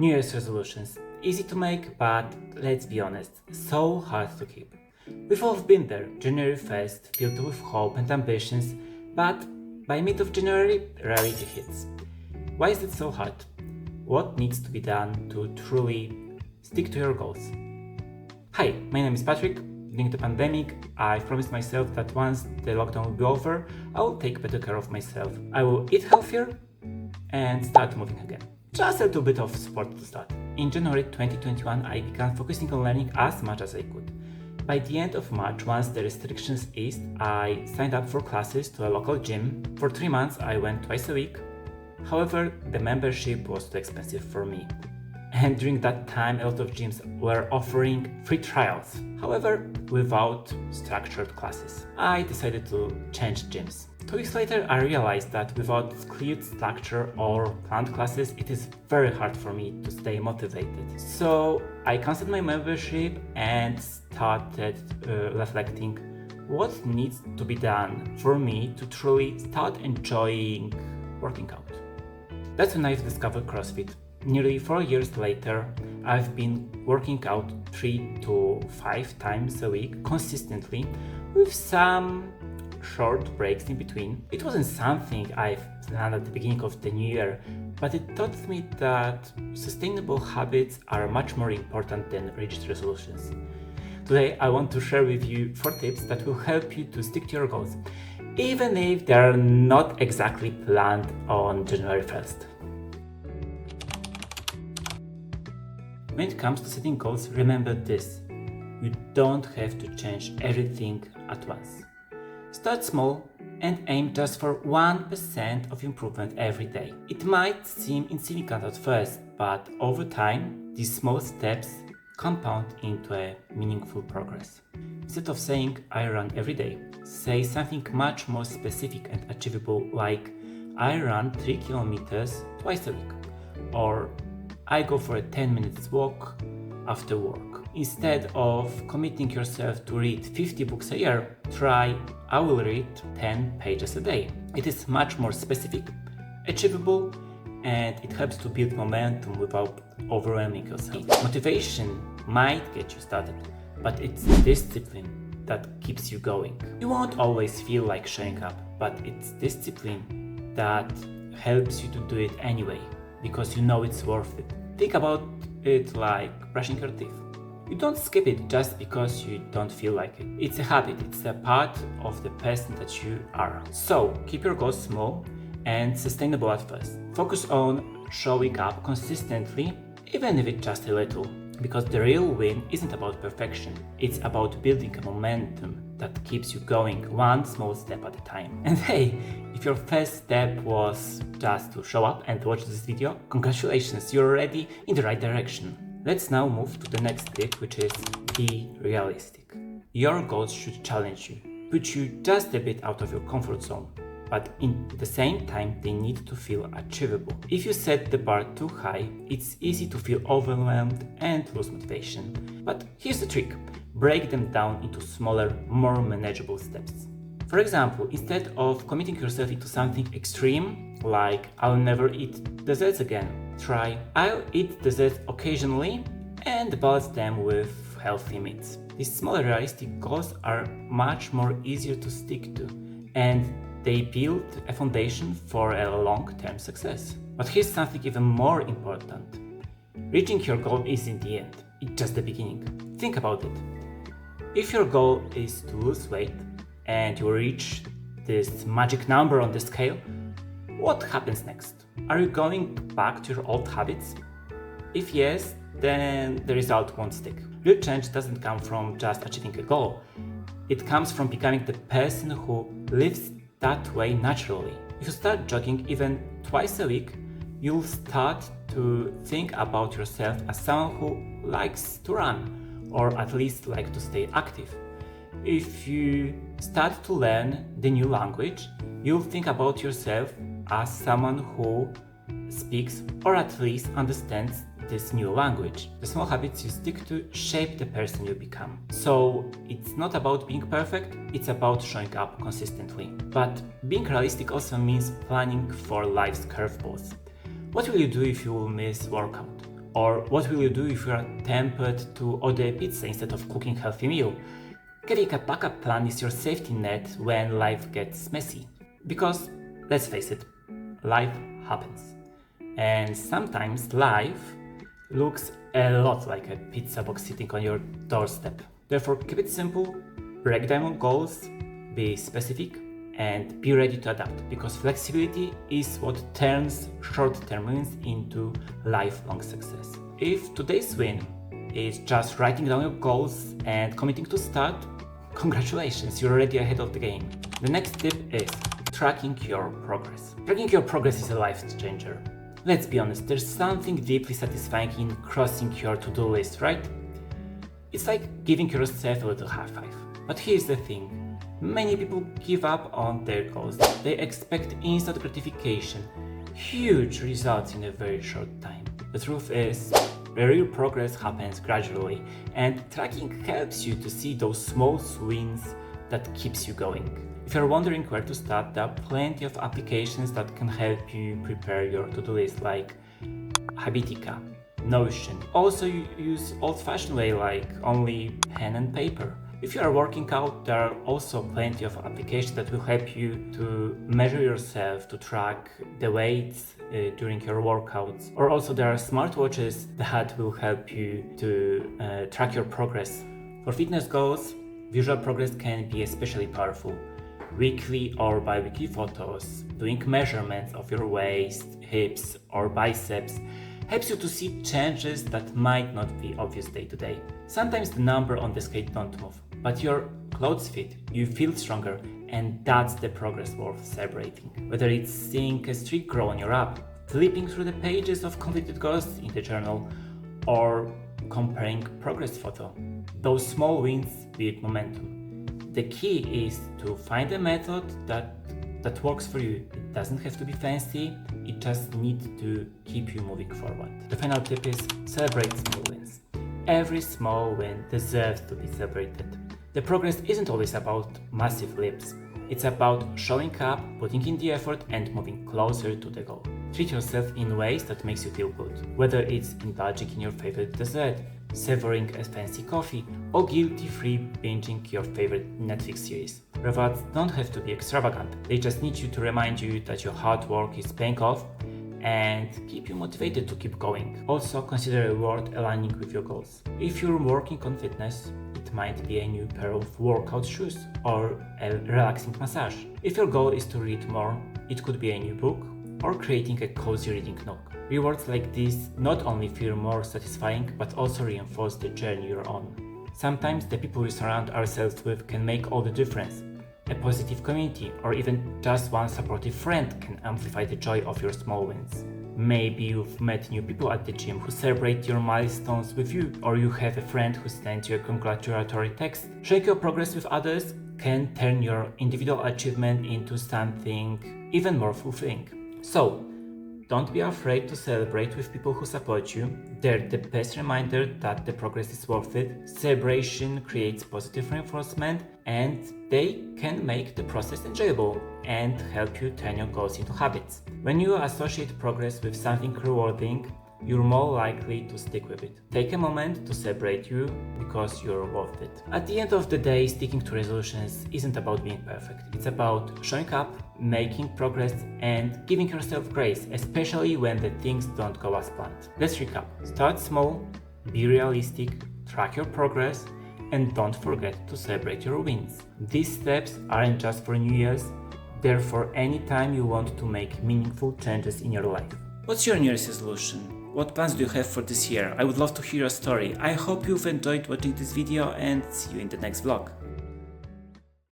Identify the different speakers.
Speaker 1: New Year's resolutions. Easy to make, but let's be honest, so hard to keep. We've all been there, January 1st, filled with hope and ambitions, but by mid of January, reality hits. Why is it so hard? What needs to be done to truly stick to your goals? Hi, my name is Patrick. During the pandemic, I promised myself that once the lockdown will be over, I will take better care of myself. I will eat healthier and start moving again. Just a little bit of sport to start. In January 2021, I began focusing on learning as much as I could. By the end of March, once the restrictions eased, I signed up for classes to a local gym. For 3 months, I went twice a week. However, the membership was too expensive for me. And during that time, a lot of gyms were offering free trials, however, without structured classes. I decided to change gyms. 2 weeks later, I realized that without clear structure or planned classes, it is very hard for me to stay motivated. So I canceled my membership and started reflecting what needs to be done for me to truly start enjoying working out. That's when I've discovered CrossFit. Nearly 4 years later, I've been working out 3 to 5 times a week consistently, with some short breaks in between. It wasn't something I planned at the beginning of the new year, but it taught me that sustainable habits are much more important than rigid resolutions. Today, I want to share with you 4 tips that will help you to stick to your goals, even if they are not exactly planned on January 1st. When it comes to setting goals, remember this: you don't have to change everything at once. Start small and aim just for 1% of improvement every day. It might seem insignificant at first, but over time, these small steps compound into a meaningful progress. Instead of saying, I run every day, say something much more specific and achievable, like, I run 3 kilometers twice a week, or I go for a 10 minutes walk after work. Instead of committing yourself to read 50 books a year, try, I will read 10 pages a day. It is much more specific, achievable, and it helps to build momentum without overwhelming yourself. Motivation might get you started, but it's discipline that keeps you going. You won't always feel like showing up, but it's discipline that helps you to do it anyway, because you know it's worth it. Think about it like brushing your teeth. You don't skip it just because you don't feel like it. It's a habit, it's a part of the person that you are. So keep your goals small and sustainable at first. Focus on showing up consistently, even if it's just a little. Because the real win isn't about perfection, it's about building a momentum that keeps you going one small step at a time. And hey, if your first step was just to show up and watch this video, congratulations, you're already in the right direction. Let's now move to the next tip, which is be realistic. Your goals should challenge you, put you just a bit out of your comfort zone, but in the same time, they need to feel achievable. If you set the bar too high, it's easy to feel overwhelmed and lose motivation. But here's the trick: break them down into smaller, more manageable steps. For example, instead of committing yourself into something extreme, like I'll never eat desserts again, try I'll eat desserts occasionally and balance them with healthy meats. These smaller realistic goals are much more easier to stick to, and they build a foundation for a long-term success. But here's something even more important. Reaching your goal isn't the end, it's just the beginning. Think about it. If your goal is to lose weight and you reach this magic number on the scale, what happens next? Are you going back to your old habits? If yes, then the result won't stick. Real change doesn't come from just achieving a goal. It comes from becoming the person who lives that way naturally. If you start jogging even twice a week, you'll start to think about yourself as someone who likes to run, or at least like to stay active. If you start to learn the new language, you'll think about yourself as someone who speaks or at least understands this new language. The small habits you stick to shape the person you become. So it's not about being perfect, it's about showing up consistently. But being realistic also means planning for life's curveballs. What will you do if you will miss workout? Or what will you do if you are tempted to order a pizza instead of cooking a healthy meal? Getting a backup plan is your safety net when life gets messy. Because, let's face it, life happens. And sometimes life looks a lot like a pizza box sitting on your doorstep. Therefore, keep it simple, break down on goals, be specific, and be ready to adapt, because flexibility is what turns short-term wins into lifelong success. If today's win is just writing down your goals and committing to start, congratulations, you're already ahead of the game. The next tip is tracking your progress. Tracking your progress is a life changer. Let's be honest, there's something deeply satisfying in crossing your to-do list, right? It's like giving yourself a little high five. But here's the thing. Many people give up on their goals. They expect instant gratification, huge results in a very short time. The truth is, real progress happens gradually, and tracking helps you to see those small wins that keeps you going. If you're wondering where to start, there are plenty of applications that can help you prepare your to-do list, like Habitica, Notion. Also, you use old-fashioned way like only pen and paper. If you are working out, there are also plenty of applications that will help you to measure yourself, to track the weights during your workouts. Or also there are smartwatches that will help you to track your progress. For fitness goals, visual progress can be especially powerful. Weekly or bi-weekly photos, doing measurements of your waist, hips or biceps helps you to see changes that might not be obvious day to day. Sometimes the number on the scale don't move, but your clothes fit, you feel stronger, and that's the progress worth celebrating. Whether it's seeing a streak grow on your app, flipping through the pages of completed goals in the journal, or comparing progress photo, those small wins build momentum. The key is to find a method that works for you. It doesn't have to be fancy, it just needs to keep you moving forward. The final tip is celebrate small wins. Every small win deserves to be celebrated. The progress isn't always about massive leaps. It's about showing up, putting in the effort, and moving closer to the goal. Treat yourself in ways that makes you feel good, whether it's indulging in your favorite dessert, savoring a fancy coffee, or guilty-free binging your favorite Netflix series. Rewards don't have to be extravagant. They just need you to remind you that your hard work is paying off and keep you motivated to keep going. Also, consider a reward aligning with your goals. If you're working on fitness, it might be a new pair of workout shoes or a relaxing massage. If your goal is to read more, it could be a new book or creating a cozy reading nook. Rewards like these not only feel more satisfying, but also reinforce the journey you're on. Sometimes the people we surround ourselves with can make all the difference. A positive community or even just one supportive friend can amplify the joy of your small wins. Maybe you've met new people at the gym who celebrate your milestones with you, or you have a friend who sends you a congratulatory text. Sharing your progress with others can turn your individual achievement into something even more fulfilling. So, don't be afraid to celebrate with people who support you. They're the best reminder that the progress is worth it. Celebration creates positive reinforcement, and they can make the process enjoyable and help you turn your goals into habits. When you associate progress with something rewarding, you're more likely to stick with it. Take a moment to celebrate you because you're worth it. At the end of the day, sticking to resolutions isn't about being perfect. It's about showing up, making progress, and giving yourself grace, especially when the things don't go as planned. Let's recap. Start small, be realistic, track your progress, and don't forget to celebrate your wins. These steps aren't just for New Year's, they're for any time you want to make meaningful changes in your life. What's your New Year's resolution? What plans do you have for this year? I would love to hear your story. I hope you've enjoyed watching this video and see you in the next vlog.